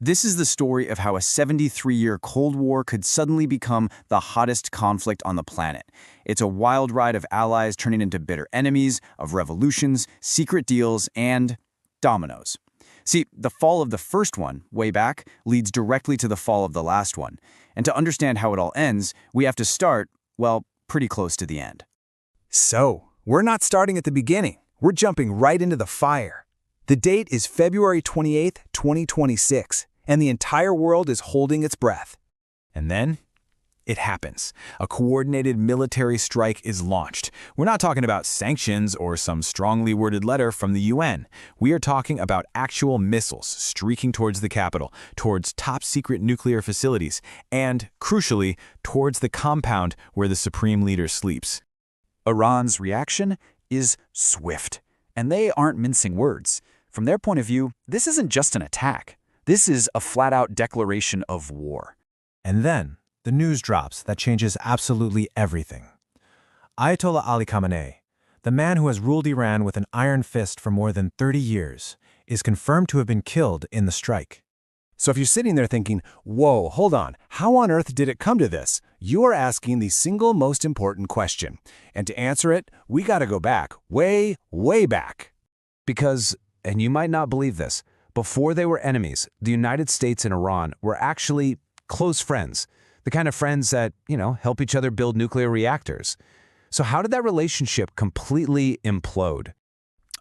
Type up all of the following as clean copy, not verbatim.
This is the story of how a 73-year Cold War could suddenly become the hottest conflict on the planet. It's a wild ride of allies turning into bitter enemies, of revolutions, secret deals, and dominoes. See, the fall of the first one, way back, leads directly to the fall of the last one. And to understand how it all ends, we have to start, well, pretty close to the end. So, we're not starting at the beginning. We're jumping right into the fire. The date is February 28th, 2026, and the entire world is holding its breath. And then, it happens. A coordinated military strike is launched. We're not talking about sanctions or some strongly worded letter from the UN. We are talking about actual missiles streaking towards the capital, towards top-secret nuclear facilities, and, crucially, towards the compound where the supreme leader sleeps. Iran's reaction is swift, and they aren't mincing words. From their point of view, this isn't just an attack. This is a flat-out declaration of war. And then, the news drops that changes absolutely everything. Ayatollah Ali Khamenei, the man who has ruled Iran with an iron fist for more than 30 years, is confirmed to have been killed in the strike. So if you're sitting there thinking, whoa, hold on, how on earth did it come to this? You are asking the single most important question. And to answer it, we gotta go back, way, way back. Because, and you might not believe this, before they were enemies, the United States and Iran were actually close friends. The kind of friends that, help each other build nuclear reactors. So how did that relationship completely implode?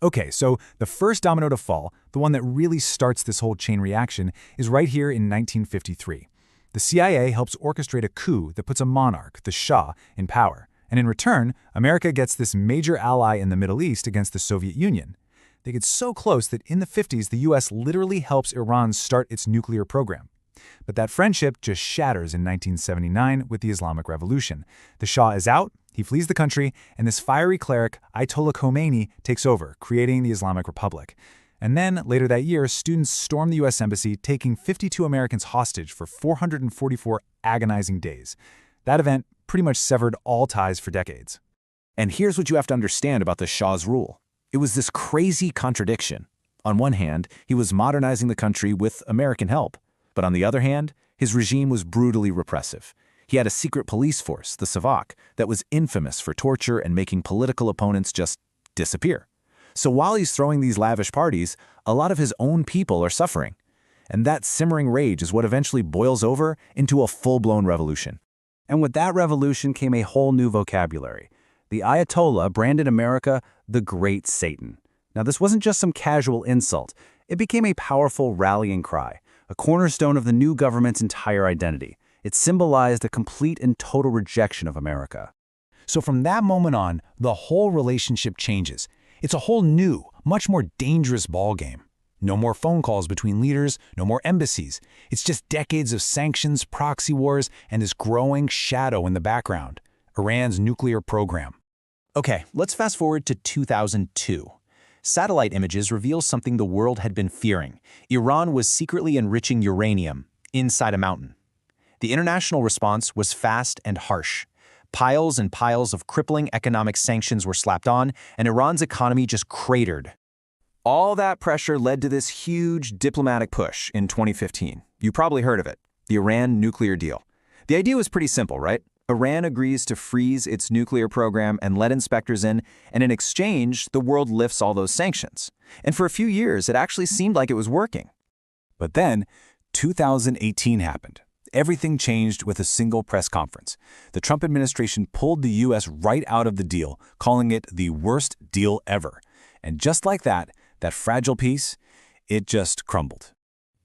Okay, so the first domino to fall, the one that really starts this whole chain reaction, is right here in 1953. The CIA helps orchestrate a coup that puts a monarch, the Shah, in power. And in return, America gets this major ally in the Middle East against the Soviet Union. They get so close that in the 50s, the US literally helps Iran start its nuclear program. But that friendship just shatters in 1979 with the Islamic Revolution. The Shah is out, he flees the country, and this fiery cleric, Ayatollah Khomeini, takes over, creating the Islamic Republic. And then, later that year, students storm the US Embassy, taking 52 Americans hostage for 444 agonizing days. That event pretty much severed all ties for decades. And here's what you have to understand about the Shah's rule. It was this crazy contradiction. On one hand, he was modernizing the country with American help. But on the other hand, his regime was brutally repressive. He had a secret police force, the Savak, that was infamous for torture and making political opponents just disappear. So while he's throwing these lavish parties, a lot of his own people are suffering. And that simmering rage is what eventually boils over into a full-blown revolution. And with that revolution came a whole new vocabulary. The Ayatollah branded America the Great Satan. Now, this wasn't just some casual insult. It became a powerful rallying cry, a cornerstone of the new government's entire identity. It symbolized a complete and total rejection of America. So from that moment on, the whole relationship changes. It's a whole new, much more dangerous ballgame. No more phone calls between leaders, no more embassies. It's just decades of sanctions, proxy wars, and this growing shadow in the background, Iran's nuclear program. Okay, let's fast forward to 2002. Satellite images reveal something the world had been fearing. Iran was secretly enriching uranium inside a mountain. The international response was fast and harsh. Piles and piles of crippling economic sanctions were slapped on, and Iran's economy just cratered. All that pressure led to this huge diplomatic push in 2015. You probably heard of it, the Iran nuclear deal. The idea was pretty simple, right? Iran agrees to freeze its nuclear program and let inspectors in, and in exchange, the world lifts all those sanctions. And for a few years, it actually seemed like it was working. But then, 2018 happened. Everything changed with a single press conference. The Trump administration pulled the U.S. right out of the deal, calling it the worst deal ever. And just like that, that fragile piece, it just crumbled.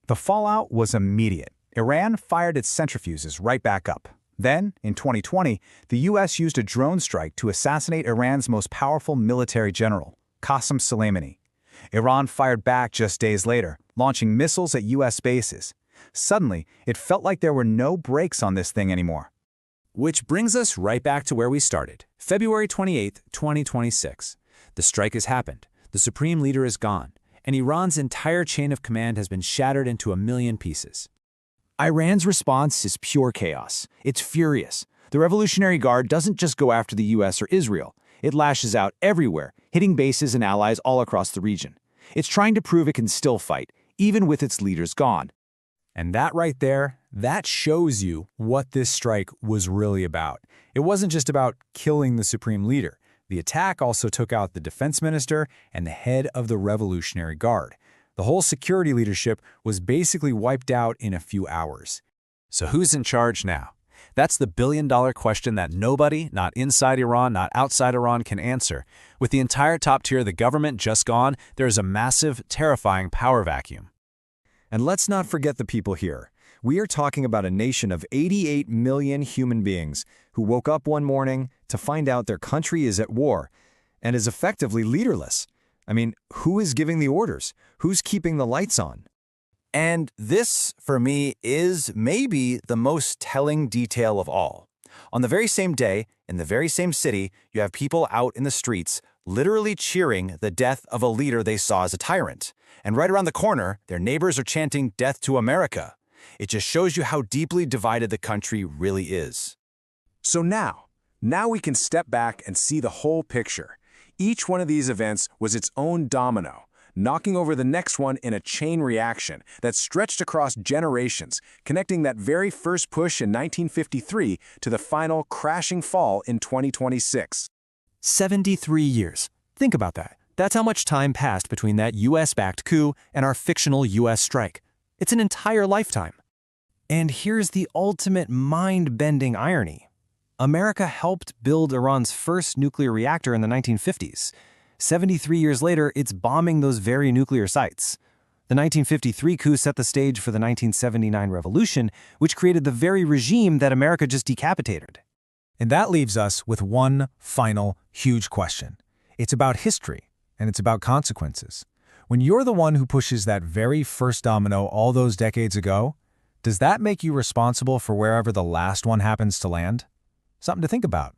The fallout was immediate. Iran fired its centrifuges right back up. Then, in 2020, the U.S. used a drone strike to assassinate Iran's most powerful military general, Qasem Soleimani. Iran fired back just days later, launching missiles at U.S. bases. Suddenly, it felt like there were no brakes on this thing anymore. Which brings us right back to where we started, February 28, 2026. The strike has happened, the supreme leader is gone, and Iran's entire chain of command has been shattered into a million pieces. Iran's response is pure chaos. It's furious. The Revolutionary Guard doesn't just go after the US or Israel. It lashes out everywhere, hitting bases and allies all across the region. It's trying to prove it can still fight, even with its leaders gone. And that right there, that shows you what this strike was really about. It wasn't just about killing the supreme leader. The attack also took out the defense minister and the head of the Revolutionary Guard. The whole security leadership was basically wiped out in a few hours. So who's in charge now? That's the billion-dollar question that nobody, not inside Iran, not outside Iran, can answer. With the entire top tier of the government just gone, there is a massive, terrifying power vacuum. And let's not forget the people here. We are talking about a nation of 88 million human beings who woke up one morning to find out their country is at war and is effectively leaderless. I mean, who is giving the orders? Who's keeping the lights on? And this, for me, is maybe the most telling detail of all. On the very same day, in the very same city, you have people out in the streets literally cheering the death of a leader they saw as a tyrant. And right around the corner, their neighbors are chanting "Death to America." It just shows you how deeply divided the country really is. So now we can step back and see the whole picture. Each one of these events was its own domino, knocking over the next one in a chain reaction that stretched across generations, connecting that very first push in 1953 to the final crashing fall in 2026. 73 years. Think about that. That's how much time passed between that US-backed coup and our fictional US strike. It's an entire lifetime. And here's the ultimate mind-bending irony. America helped build Iran's first nuclear reactor in the 1950s. 73 years later, it's bombing those very nuclear sites. The 1953 coup set the stage for the 1979 revolution, which created the very regime that America just decapitated. And that leaves us with one final huge question. It's about history, and it's about consequences. When you're the one who pushes that very first domino all those decades ago, does that make you responsible for wherever the last one happens to land? Something to think about.